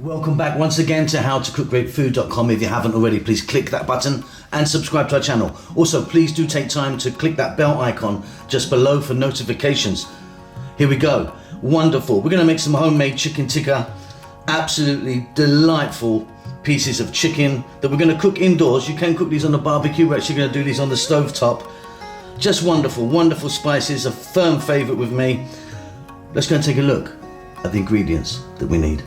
Welcome back once again to howtocookgreatfood.com. If you haven't already, please click that button and subscribe to our channel. Also, please do take time to click that bell icon just below for notifications. Here we go. Wonderful. We're going to make some homemade chicken tikka. Absolutely delightful pieces of chicken that we're going to cook indoors. You can cook these on the barbecue. We're actually going to do these on the stovetop. Just wonderful, wonderful spices. A firm favorite with me. Let's go and take a look at the ingredients that we need.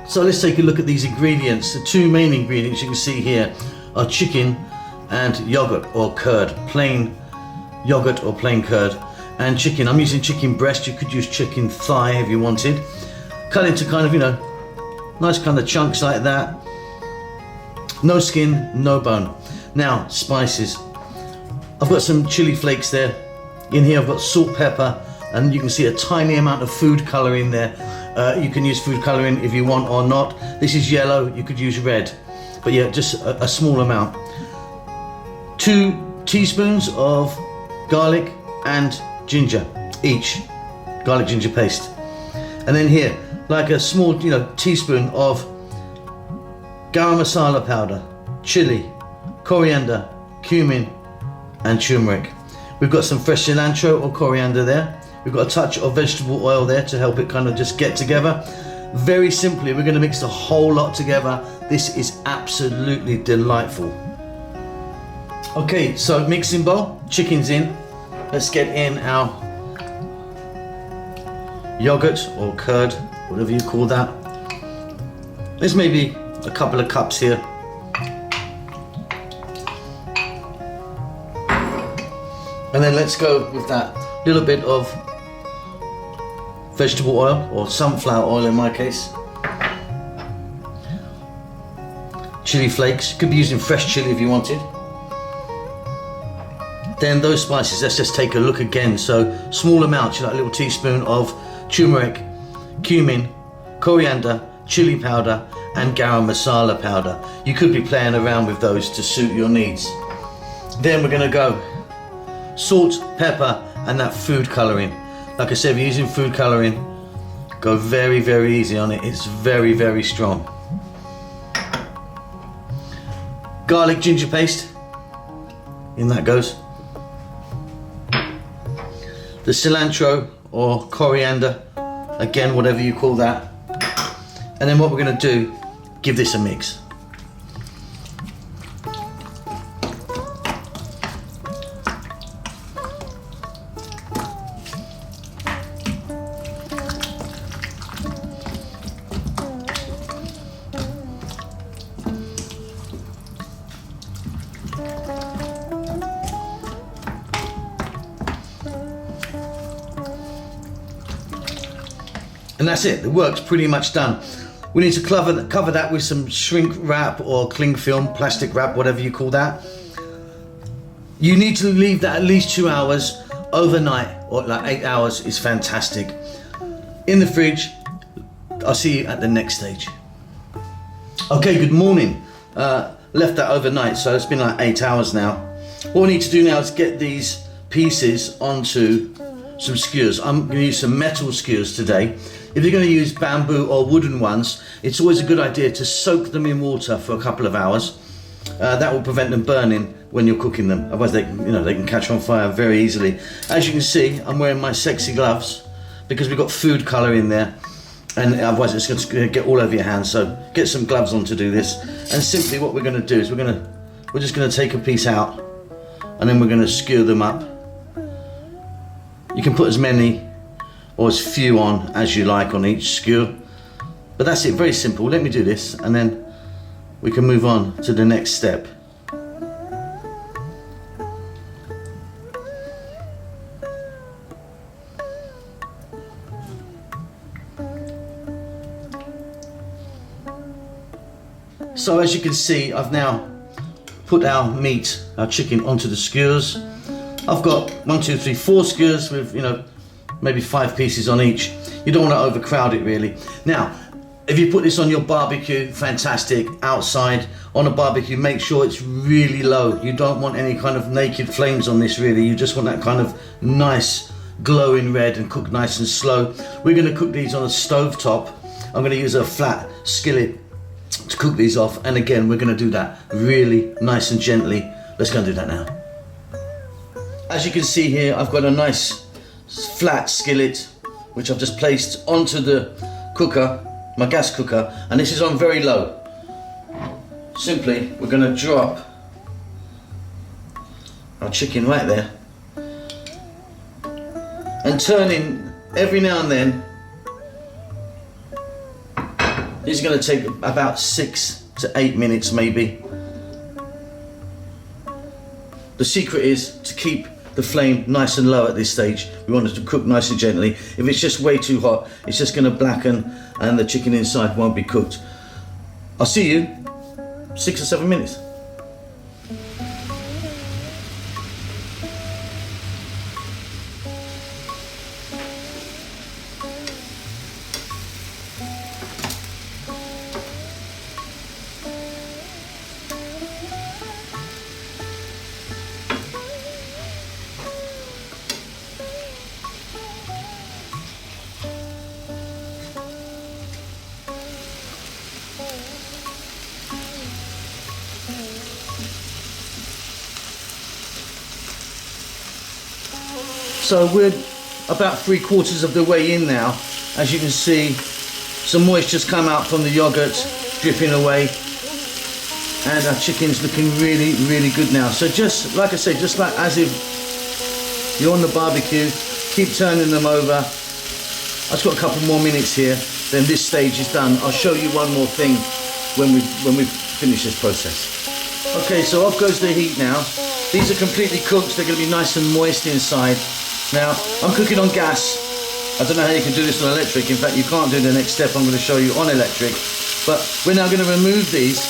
So let's take a look at these ingredients. The two main ingredients you can see here are chicken and yogurt or curd, plain yogurt or plain curd, and chicken. I'm using chicken breast. You could use chicken thigh if you wanted. Cut into kind of, nice kind of chunks like that. No skin, no bone. Now, spices. I've got some chili flakes there. In here I've got salt, pepper, and you can see a tiny amount of food coloring there. You can use food coloring if you want or not. This is yellow, you could use red. But yeah, just a small amount. 2 teaspoons of garlic and ginger each. Garlic ginger paste. And then here, like a small teaspoon of garam masala powder, chili, coriander, cumin and turmeric. We've got some fresh cilantro or coriander there. We've got a touch of vegetable oil there to help it kind of just get together. Very simply, we're going to mix the whole lot together. This is absolutely delightful. Okay, so mixing bowl, chicken's in. Let's get in our yogurt or curd, whatever you call that. There's maybe a couple of cups here. And then let's go with that little bit of vegetable oil or sunflower oil in my case. Chili flakes, you could be using fresh chili if you wanted. Then those spices, let's just take a look again. So small amounts, like a little teaspoon of turmeric, cumin, coriander, chili powder and garam masala powder. You could be playing around with those to suit your needs. Then we're going to go salt, pepper and that food coloring. Like I said, if you're using food coloring, go very, very easy on it. It's very, very strong. Garlic ginger paste, in that goes. The cilantro or coriander, again, whatever you call that. And then what we're going to do, give this a mix. And that's it, the work's pretty much done. We need to cover that with some shrink wrap or cling film, plastic wrap, whatever you call that. You need to leave that at least 2 hours overnight, or like 8 hours is fantastic. In the fridge. I'll see you at the next stage. Okay, good morning. Left that overnight, so it's been like 8 hours now. What we need to do now is get these pieces onto some skewers. I'm going to use some metal skewers today. If you're going to use bamboo or wooden ones, it's always a good idea to soak them in water for a couple of hours. That will prevent them burning when you're cooking them. Otherwise, they can catch on fire very easily. As you can see, I'm wearing my sexy gloves because we've got food colour in there, and otherwise it's going to get all over your hands. So get some gloves on to do this. And simply, what we're going to do is we're just going to take a piece out, and then we're going to skewer them up. You can put as many or as few on as you like on each skewer, but that's it, very simple. Let me do this and then we can move on to the next step. So as you can see, I've now put our meat, our chicken, onto the skewers. I've got 1, 2, 3, 4 skewers with maybe 5 pieces on each. You don't want to overcrowd it really. Now, if you put this on your barbecue, fantastic. Outside on a barbecue, make sure it's really low. You don't want any kind of naked flames on this really. You just want that kind of nice glowing red and cook nice and slow. We're going to cook these on a stovetop. I'm going to use a flat skillet to cook these off, and again we're going to do that really nice and gently. Let's go and do that now. As you can see here, I've got a nice flat skillet which I've just placed onto the cooker, my gas cooker, and this is on very low. Simply we're going to drop our chicken right there and turning every now and then. This is going to take about 6 to 8 minutes maybe. The secret is to keep the flame nice and low at this stage. We want it to cook nice and gently. If it's just way too hot, it's just going to blacken and the chicken inside won't be cooked. I'll see you 6 or 7 minutes. So we're about 3/4 of the way in now. As you can see, some moisture's come out from the yogurt, dripping away, and our chicken's looking really, really good now. So just like I said, just like as if you're on the barbecue, keep turning them over. I've got a couple more minutes here, then this stage is done. I'll show you one more thing when we finish this process. Okay, so off goes the heat now. These are completely cooked, they're going to be nice and moist inside. Now, I'm cooking on gas. I don't know how you can do this on electric. In fact, you can't do the next step I'm going to show you on electric. But we're now going to remove these.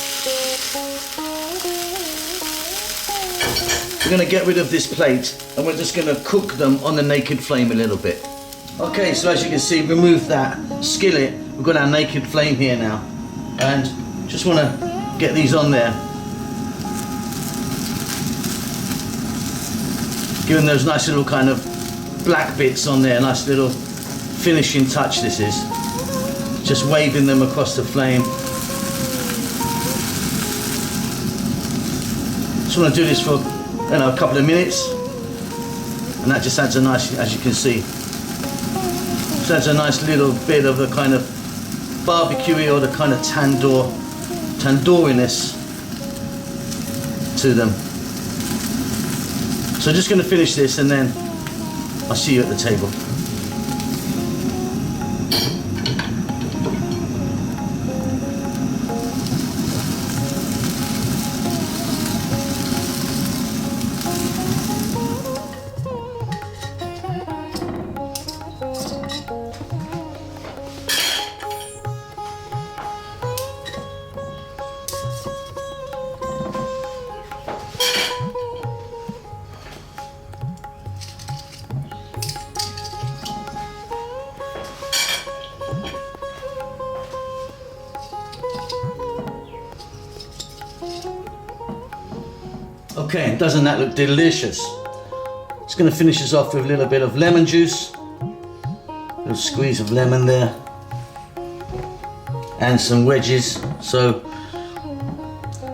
We're going to get rid of this plate and we're just going to cook them on the naked flame a little bit. Okay, so as you can see, remove that skillet. We've got our naked flame here now. And just want to get these on there. Give them those nice little kind of black bits on there, nice little finishing touch this is. Just waving them across the flame. Just want to do this for a couple of minutes, and that just adds a nice, as you can see, just adds a nice little bit of a kind of barbecue or the kind of tandooriness to them. So just going to finish this and then I'll see you at the table. Okay, doesn't that look delicious? Just going to finish this off with a little bit of lemon juice. A little squeeze of lemon there. And some wedges, so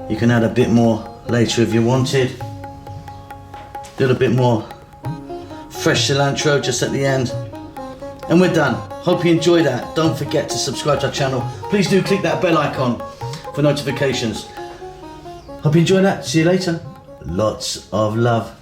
you can add a bit more later if you wanted. A little bit more fresh cilantro just at the end. And we're done. Hope you enjoyed that. Don't forget to subscribe to our channel. Please do click that bell icon for notifications. Hope you enjoyed that. See you later. Lots of love.